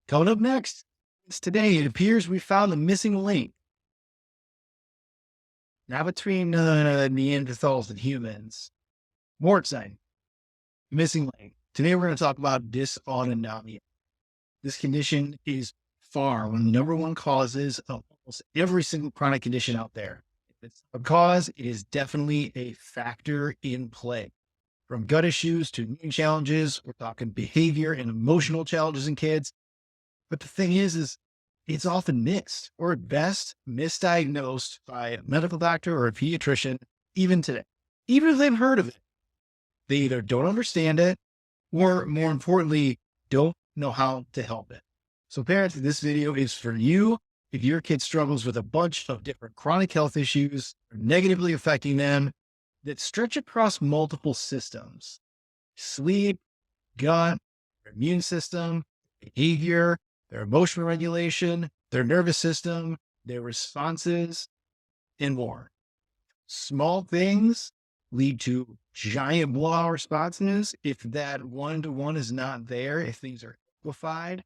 Coming up next, today it appears we found the missing link, not between Neanderthals and humans. More exciting, missing link. Today we're going to talk about dysautonomia. This condition is far one of the number one causes of almost every single chronic condition out there. If it's a cause, it is definitely a factor in play. From gut issues to immune challenges, we're talking behavior and emotional challenges in kids. But the thing is it's often missed or at best misdiagnosed by a medical doctor or a pediatrician, even today. Even if they've heard of it, they either don't understand it or more importantly, don't know how to help it. So parents, this video is for you. If your kid struggles with a bunch of different chronic health issues negatively affecting them that stretch across multiple systems, sleep, gut, their immune system, behavior, their emotional regulation, their nervous system, their responses, and more. Small things lead to giant blowout responses. If that one-to-one is not there, if things are amplified,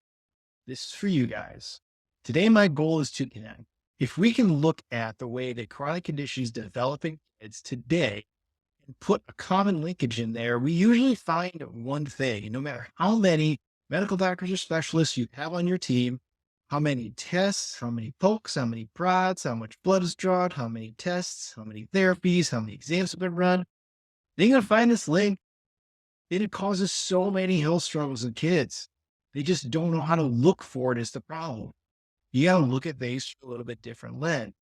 this is for you guys. Today, my goal is to connect. If we can look at the way that chronic conditions develop in kids today and put a common linkage in there, we usually find one thing, no matter how many medical doctors or specialists you have on your team, how many tests, how many pokes, how many prods, how much blood is drawn, how many tests, how many therapies, how many exams have been run. They're going to find this link, and it causes so many health struggles in kids. They just don't know how to look for it as the problem. You got to look at things through a little bit different lens.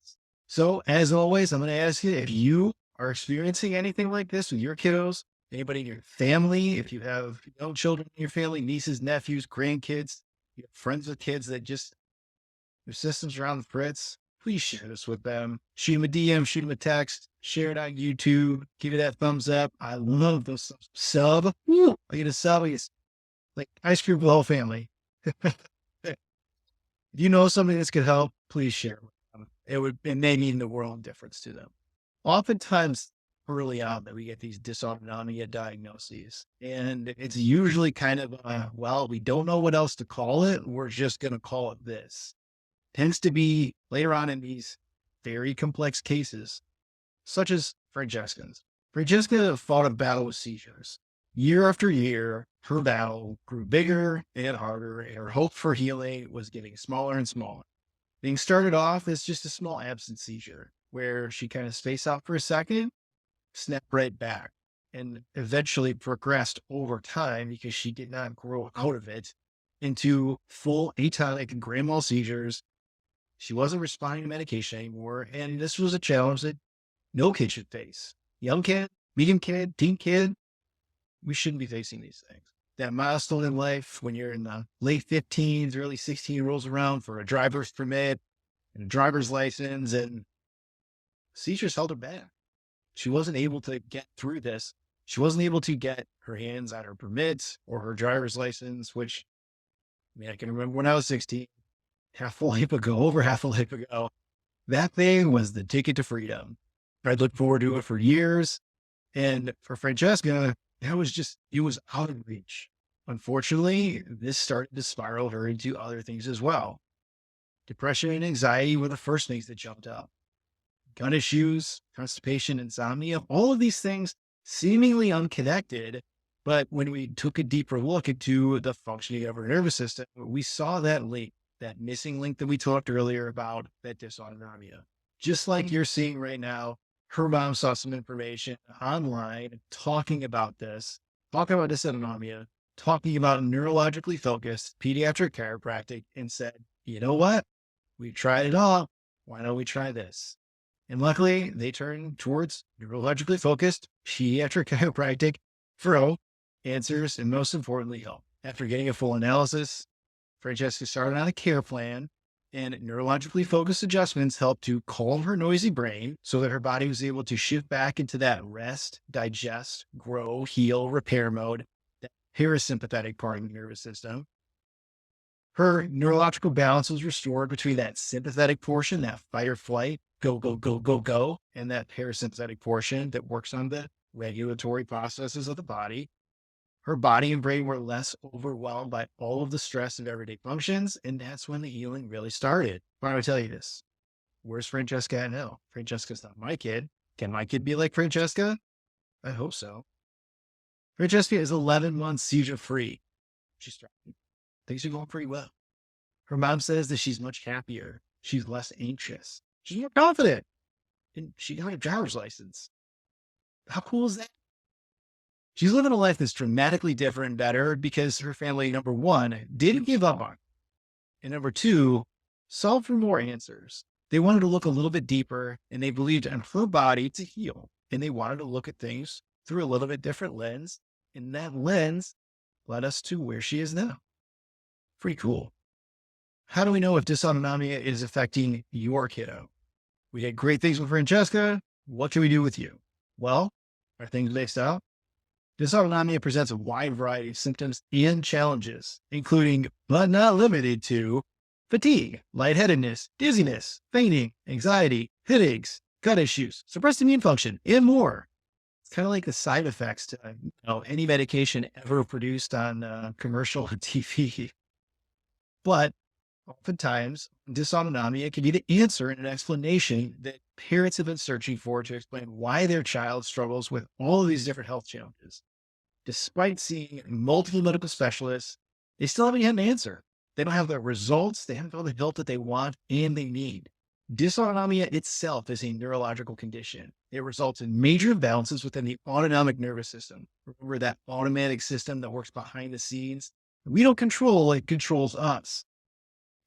So as always, I'm going to ask you if you are experiencing anything like this with your kiddos, anybody in your family, if you have young children in your family, nieces, nephews, grandkids, you have friends with kids that just, their systems are on the fritz, please share this with them. Shoot them a DM, shoot them a text, share it on YouTube, give it that thumbs up. I love those subs. Sub. Woo, I get a sub. It's like ice cream for the whole family. If you know somebody this could help, please share it with them. It may mean the world of difference to them. Oftentimes early on that we get these dysautonomia diagnoses, and it's usually kind of, well, we don't know what else to call it. We're just going to call it this. Tends to be later on in these very complex cases, such as Francesca's. Francesca fought a battle with seizures. Year after year, her battle grew bigger and harder, and her hope for healing was getting smaller and smaller. Things started off as just a small absent seizure where she kind of spaced out for a second, snapped right back, and eventually progressed over time because she did not grow out of it into full atonic and grand mal seizures. She wasn't responding to medication anymore. And this was a challenge that no kid should face. Young kid, medium kid, teen kid, we shouldn't be facing these things. That milestone in life when you're in the late 15s, early 16 rolls around for a driver's permit and a driver's license, and seizures held her back. She wasn't able to get through this. She wasn't able to get her hands on her permits or her driver's license, which, I mean, I can remember when I was 16, over half a life ago, that thing was the ticket to freedom. I'd looked forward to it for years. And for Francesca, it was out of reach. Unfortunately, this started to spiral her into other things as well. Depression and anxiety were the first things that jumped up. Gut issues, constipation, insomnia, all of these things seemingly unconnected. But when we took a deeper look into the functioning of her nervous system, we saw that link, that missing link that we talked earlier about, that dysautonomia. Just like you're seeing right now, her mom saw some information online talking about this, talking about dysautonomia, talking about neurologically focused pediatric chiropractic, and said, you know what? We tried it all. Why don't we try this? And luckily, they turned towards neurologically focused pediatric chiropractic for answers and, most importantly, help. After getting a full analysis, Francesca started on a care plan, and neurologically focused adjustments helped to calm her noisy brain so that her body was able to shift back into that rest, digest, grow, heal, repair mode, that parasympathetic part of the nervous system. Her neurological balance was restored between that sympathetic portion, that fight or flight, go, go, go, go, go, and that parasympathetic portion that works on the regulatory processes of the body. Her body and brain were less overwhelmed by all of the stress of everyday functions, and that's when the healing really started. Why do I tell you this? Where's Francesca at now? Francesca's not my kid. Can my kid be like Francesca? I hope so. Francesca is 11 months seizure free. She's thriving. Things are going pretty well. Her mom says that she's much happier. She's less anxious. She's more confident. And she got a driver's license. How cool is that? She's living a life that's dramatically different and better because her family, number one, didn't give up on her. And number two, sought for more answers. They wanted to look a little bit deeper and they believed in her body to heal. And they wanted to look at things through a little bit different lens. And that lens led us to where she is now. Pretty cool. How do we know if dysautonomia is affecting your kiddo? We had great things with Francesca. What can we do with you? Well, are things based out? Dysautonomia presents a wide variety of symptoms and challenges, including, but not limited to, fatigue, lightheadedness, dizziness, fainting, anxiety, headaches, gut issues, suppressed immune function, and more. It's kind of like the side effects to any medication ever produced on commercial TV. But oftentimes, dysautonomia can be the answer and an explanation that parents have been searching for to explain why their child struggles with all of these different health challenges. Despite seeing multiple medical specialists, they still haven't had an answer. They don't have the results, they haven't found the help that they want and they need. Dysautonomia itself is a neurological condition. It results in major imbalances within the autonomic nervous system. Remember that automatic system that works behind the scenes? We don't control, it controls us.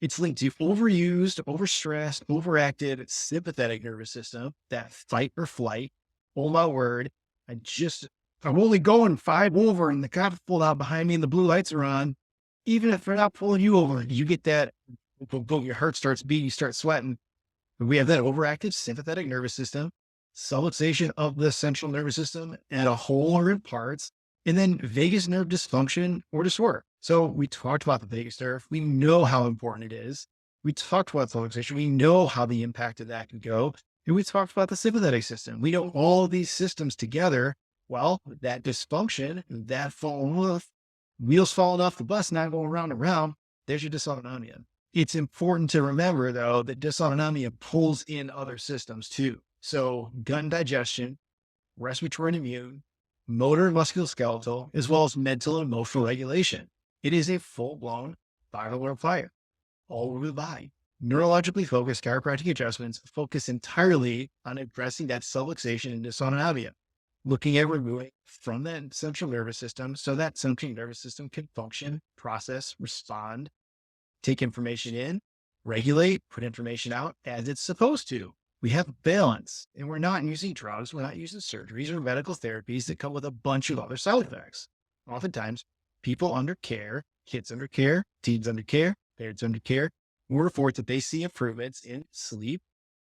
It's linked to overused, overstressed, overactive sympathetic nervous system, that fight or flight. Oh my word. I'm only going 5 over and the cop's pulled out behind me and the blue lights are on. Even if they're not pulling you over, you get that, boom, boom, your heart starts beating, you start sweating. We have that overactive sympathetic nervous system, subluxation of the central nervous system at a whole or in parts, and then vagus nerve dysfunction or disorder. So we talked about the vagus nerve. We know how important it is. We talked about subluxation. We know how the impact of that can go. And we talked about the sympathetic system. We know all of these systems together. Well, that dysfunction, that wheels falling off the bus, not going round and round, there's your dysautonomia. It's important to remember, though, that dysautonomia pulls in other systems too. So gut and digestion, respiratory and immune, motor and musculoskeletal, as well as mental and emotional regulation. It is a full-blown bipolar fire all over the body. Neurologically focused chiropractic adjustments focus entirely on addressing that subluxation and dysautonomia, looking at removing from that central nervous system so that central nervous system can function, process, respond, take information in, regulate, put information out as it's supposed to. We have balance, and we're not using drugs. We're not using surgeries or medical therapies that come with a bunch of other side effects. Oftentimes, people under care, kids under care, teens under care, parents under care, will report that they see improvements in sleep,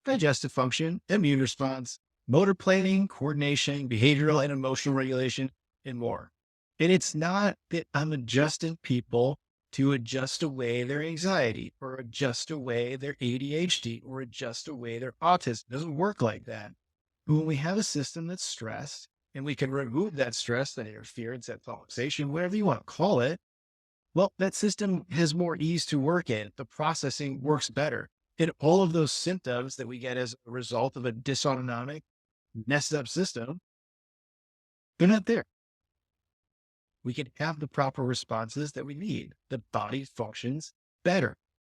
digestive function, immune response, motor planning, coordination, behavioral and emotional regulation, and more. And it's not that I'm adjusting people to adjust away their anxiety or adjust away their ADHD or adjust away their autism. It doesn't work like that. But when we have a system that's stressed and we can remove that stress, that interference, that subluxation, whatever you want to call it, well, that system has more ease to work in. The processing works better. And all of those symptoms that we get as a result of a dysautonomic, messed up system, they're not there. We can have the proper responses that we need. The body functions better.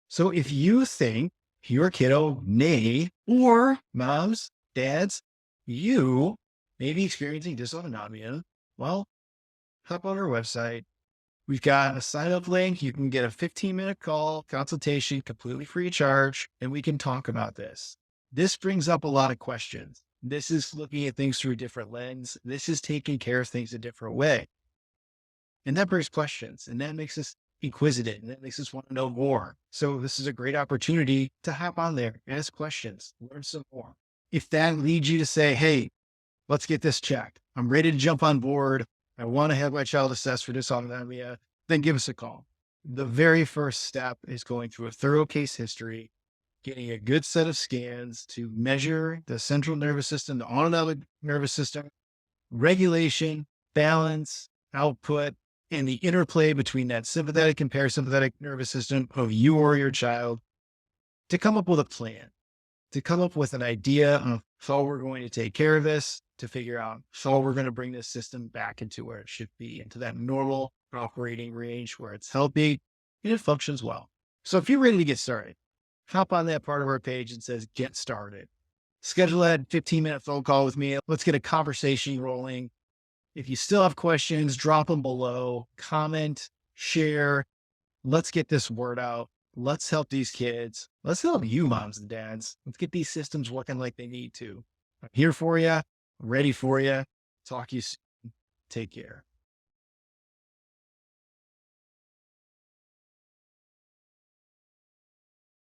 So if you think your kiddo may, or moms, dads, you may be experiencing dysautonomia, well, hop on our website. We've got a sign-up link. You can get a 15-minute call, consultation, completely free of charge, and we can talk about this. This brings up a lot of questions. This is looking at things through a different lens. This is taking care of things a different way. And that brings questions, and that makes us inquisitive, and that makes us want to know more. So this is a great opportunity to hop on there, ask questions, learn some more. If that leads you to say, hey, let's get this checked. I'm ready to jump on board. I want to have my child assessed for dysautonomia, then give us a call. The very first step is going through a thorough case history, getting a good set of scans to measure the central nervous system, the autonomic nervous system, regulation, balance, output, and the interplay between that sympathetic and parasympathetic nervous system of you or your child to come up with a plan, to come up with an idea of how we're going to take care of this, to figure out how we're going to bring this system back into where it should be, into that normal operating range where it's healthy and it functions well. So if you're ready to get started, hop on that part of our page that says get started. Schedule that 15-minute phone call with me. Let's get a conversation rolling. If you still have questions, drop them below, comment, share. Let's get this word out. Let's help these kids. Let's help you, moms and dads. Let's get these systems working like they need to. I'm here for you. I'm ready for you. Talk to you soon. Take care.